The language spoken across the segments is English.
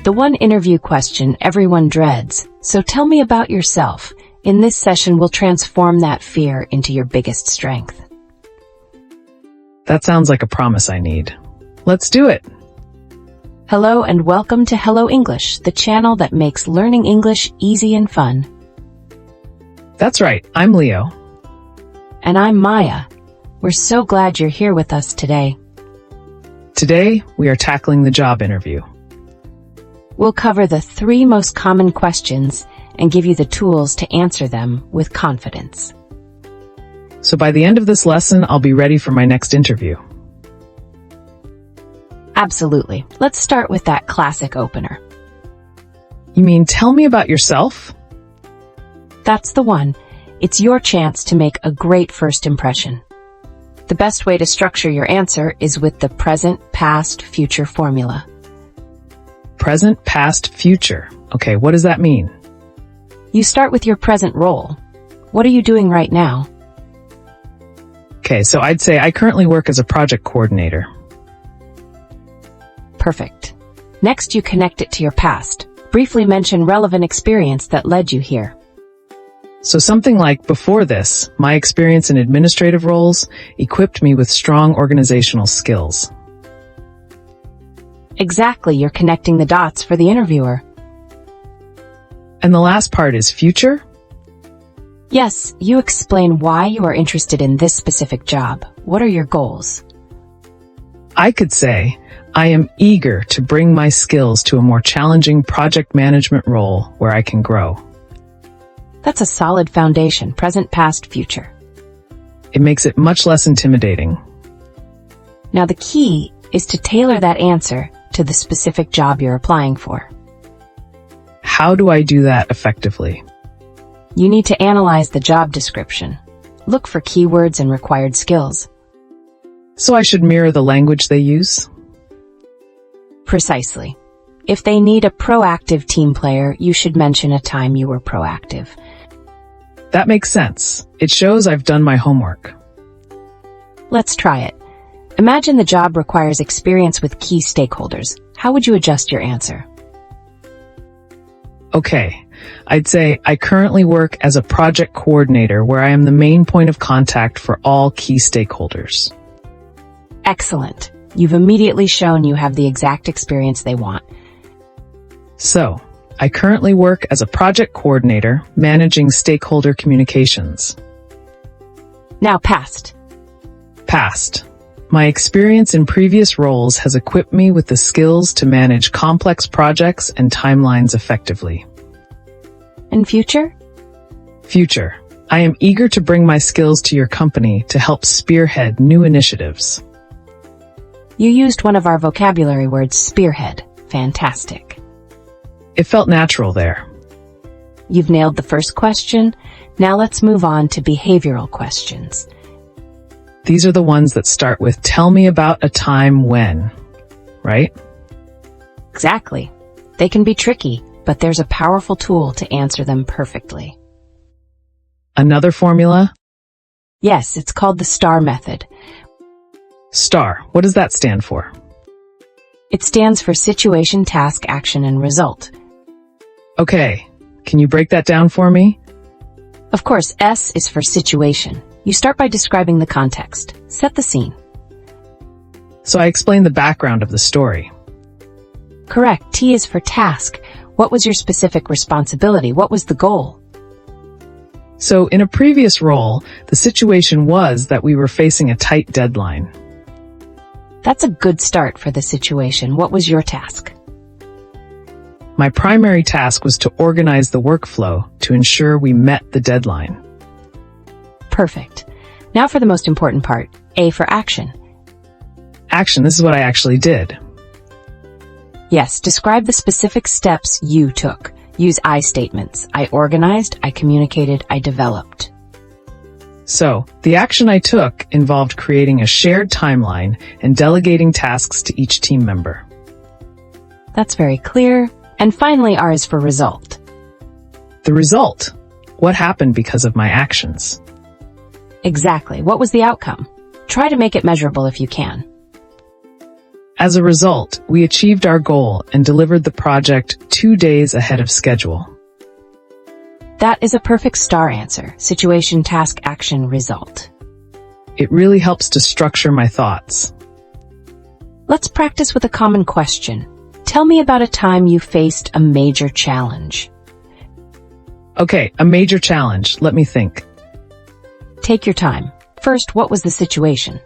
The one interview question everyone dreads. So tell me about yourself. In this session, we'll transform that fear into your biggest strength. That sounds like a promise I need. Let's do it. Hello and welcome to Hello English, the channel that makes learning English easy and fun. That's right, I'm Leo. And I'm Maya. We're so glad you're here with us today. Today, we are tackling the job interview. We'll cover the 3 most common questions and give you the tools to answer them with confidence. So by the end of this lesson, I'll be ready for my next interview. Absolutely. Let's start with that classic opener. You mean tell me about yourself? That's the one. It's your chance to make a great first impression. The best way to structure your answer is with the present, past, future formula. Present, past, future. Okay, what does that mean? You start with your present role. What are you doing right now? Okay, so I'd say I currently work as a project coordinator. Perfect. Next, you connect it to your past. Briefly mention relevant experience that led you here. So something like, before this, my experience in administrative roles equipped me with strong organizational skills. Exactly, you're connecting the dots for the interviewer. And the last part is future? Yes, you explain why you are interested in this specific job. What are your goals? I could say, I am eager to bring my skills to a more challenging project management role where I can grow. That's a solid foundation, present, past, future. It makes it much less intimidating. Now the key is to tailor that answer to the specific job you're applying for. How do I do that effectively? You need to analyze the job description. Look for keywords and required skills. So I should mirror the language they use? Precisely. If they need a proactive team player, you should mention a time you were proactive. That makes sense. It shows I've done my homework. Let's try it. Imagine the job requires experience with key stakeholders. How would you adjust your answer? Okay, I'd say I currently work as a project coordinator where I am the main point of contact for all key stakeholders. Excellent. You've immediately shown you have the exact experience they want. So, I currently work as a project coordinator managing stakeholder communications. Now past. Past. My experience in previous roles has equipped me with the skills to manage complex projects and timelines effectively. And future? Future. I am eager to bring my skills to your company to help spearhead new initiatives. You used one of our vocabulary words, spearhead. Fantastic. It felt natural there. You've nailed the first question. Now let's move on to behavioral questions. These are the ones that start with, tell me about a time when, right? Exactly. They can be tricky, but there's a powerful tool to answer them perfectly. Another formula? Yes, it's called the STAR method. STAR, what does that stand for? It stands for situation, task, action, and result. Okay, can you break that down for me? Of course, S is for situation. You start by describing the context. Set the scene. So I explain the background of the story. Correct. T is for task. What was your specific responsibility? What was the goal? So in a previous role, the situation was that we were facing a tight deadline. That's a good start for the situation. What was your task? My primary task was to organize the workflow to ensure we met the deadline. Perfect. Now for the most important part, A for action. Action, this is what I actually did. Yes, describe the specific steps you took. Use I statements. I organized, I communicated, I developed. So, the action I took involved creating a shared timeline and delegating tasks to each team member. That's very clear. And finally, R is for result. The result. What happened because of my actions? Exactly. What was the outcome? Try to make it measurable if you can. As a result, we achieved our goal and delivered the project 2 days ahead of schedule. That is a perfect STAR answer: situation, task, action, result. It really helps to structure my thoughts. Let's practice with a common question. Tell me about a time you faced a major challenge. Okay, a major challenge. Let me think. Take your time. First, what was the situation?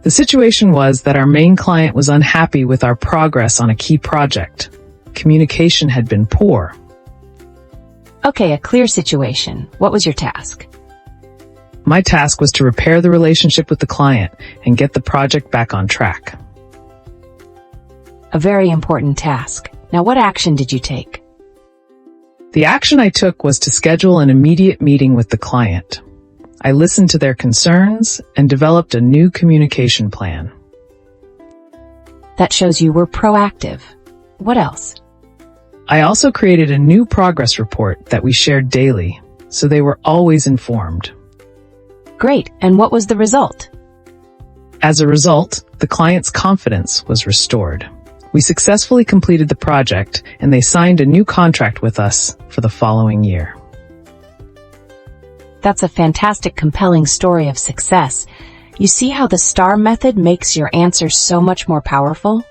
The situation was that our main client was unhappy with our progress on a key project. Communication had been poor. Okay, a clear situation. What was your task? My task was to repair the relationship with the client and get the project back on track. A very important task. Now, what action did you take? The action I took was to schedule an immediate meeting with the client. I listened to their concerns and developed a new communication plan. That shows you were proactive. What else? I also created a new progress report that we shared daily, so they were always informed. Great. And what was the result? As a result, the client's confidence was restored. We successfully completed the project, and they signed a new contract with us for the following year. That's a fantastic, compelling story of success. You see how the STAR method makes your answers so much more powerful?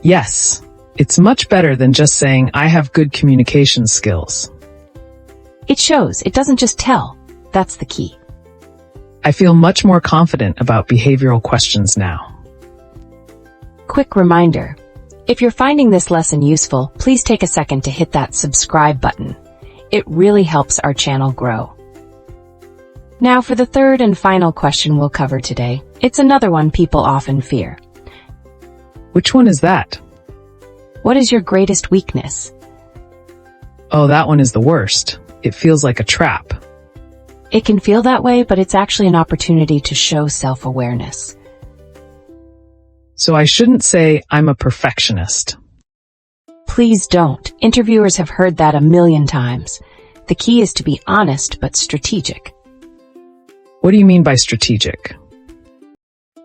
Yes, it's much better than just saying I have good communication skills. It shows. It doesn't just tell. That's the key. I feel much more confident about behavioral questions now. Quick reminder. If you're finding this lesson useful, please take a second to hit that subscribe button. It really helps our channel grow. Now for the third and final question we'll cover today. It's another one people often fear. Which one is that? What is your greatest weakness? Oh, that one is the worst. It feels like a trap. It can feel that way, but it's actually an opportunity to show self-awareness. So I shouldn't say I'm a perfectionist. Please don't. Interviewers have heard that a million times. The key is to be honest but strategic. What do you mean by strategic?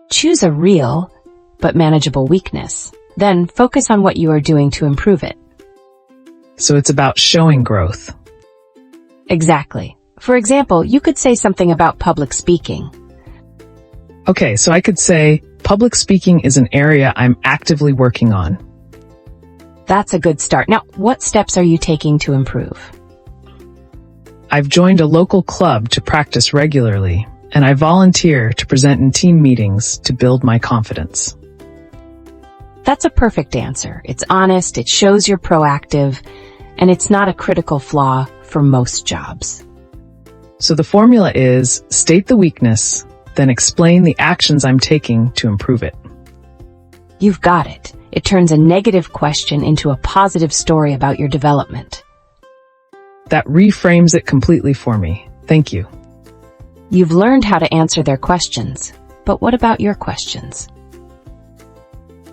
Choose a real but manageable weakness. Then focus on what you are doing to improve it. So it's about showing growth. Exactly. For example, you could say something about public speaking. Okay, so I could say, public speaking is an area I'm actively working on. That's a good start. Now, what steps are you taking to improve? I've joined a local club to practice regularly, and I volunteer to present in team meetings to build my confidence. That's a perfect answer. It's honest, it shows you're proactive, and it's not a critical flaw for most jobs. So the formula is state the weakness, then explain the actions I'm taking to improve it. You've got it. It turns a negative question into a positive story about your development. That reframes it completely for me. Thank you. You've learned how to answer their questions, but what about your questions?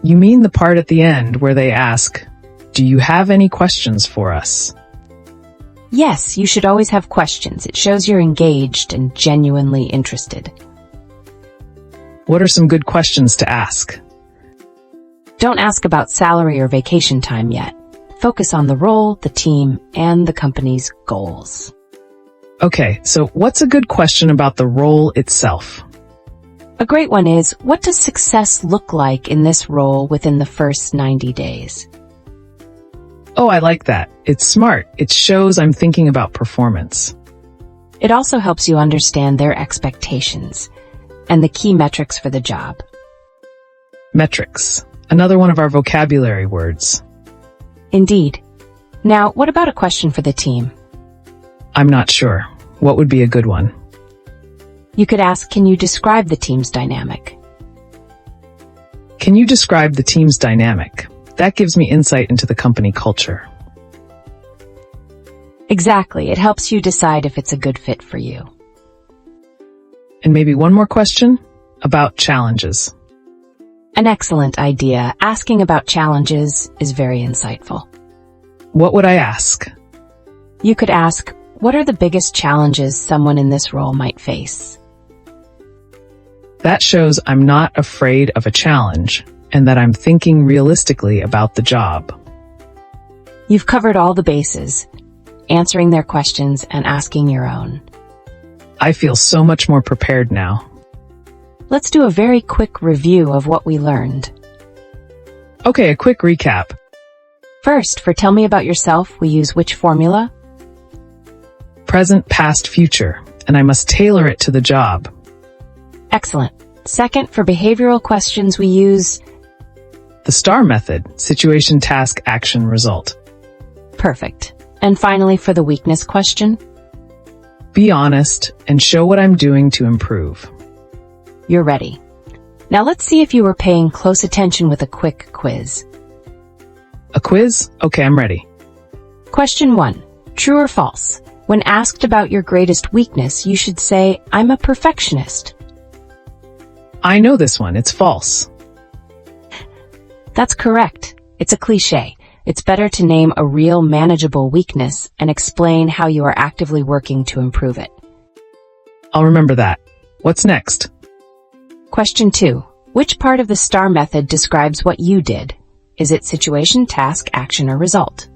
You mean the part at the end where they ask, "Do you have any questions for us?" Yes, you should always have questions. It shows you're engaged and genuinely interested. What are some good questions to ask? Don't ask about salary or vacation time yet. Focus on the role, the team, and the company's goals. Okay, so what's a good question about the role itself? A great one is, what does success look like in this role within the first 90 days? Oh, I like that. It's smart. It shows I'm thinking about performance. It also helps you understand their expectations and the key metrics for the job. Metrics. Another one of our vocabulary words. Indeed. Now, what about a question for the team? I'm not sure. What would be a good one? You could ask, can you describe the team's dynamic? Can you describe the team's dynamic? That gives me insight into the company culture. Exactly. It helps you decide if it's a good fit for you. And maybe one more question about challenges. An excellent idea. Asking about challenges is very insightful. What would I ask? You could ask, what are the biggest challenges someone in this role might face? That shows I'm not afraid of a challenge and that I'm thinking realistically about the job. You've covered all the bases, answering their questions and asking your own. I feel so much more prepared now. Let's do a very quick review of what we learned. Okay, a quick recap. First, for tell me about yourself, we use which formula? Present, past, future, and I must tailor it to the job. Excellent. Second, for behavioral questions, we use The STAR method, situation, task, action, result. perfect. And finally, for the weakness question, Be honest and show what I'm doing to improve. you're ready. Now let's see if you were paying close attention with a quick quiz. A quiz? Okay, I'm ready. Question 1. True or false? When asked about your greatest weakness, you should say, I'm a perfectionist. I know this one. It's false. That's correct. It's a cliche. It's better to name a real manageable weakness and explain how you are actively working to improve it. I'll remember that. What's next? Question 2. Which part of the STAR method describes what you did? Is it situation, task, action, or result?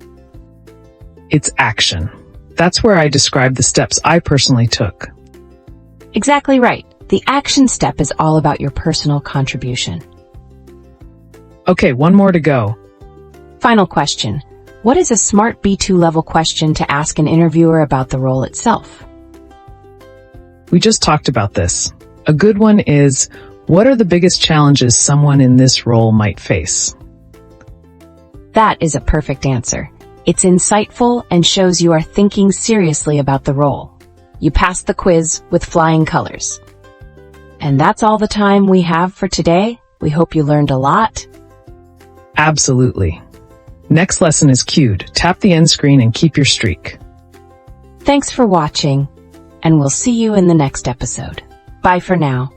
It's action. That's where I describe the steps I personally took. Exactly right. The action step is all about your personal contribution. Okay, one more to go. Final question. What is a smart B2 level question to ask an interviewer about the role itself? We just talked about this. A good one is, what are the biggest challenges someone in this role might face? That is a perfect answer. It's insightful and shows you are thinking seriously about the role. You passed the quiz with flying colors. And that's all the time we have for today. We hope you learned a lot. Absolutely. Next lesson is cued. Tap the end screen and keep your streak. Thanks for watching, and we'll see you in the next episode. Bye for now.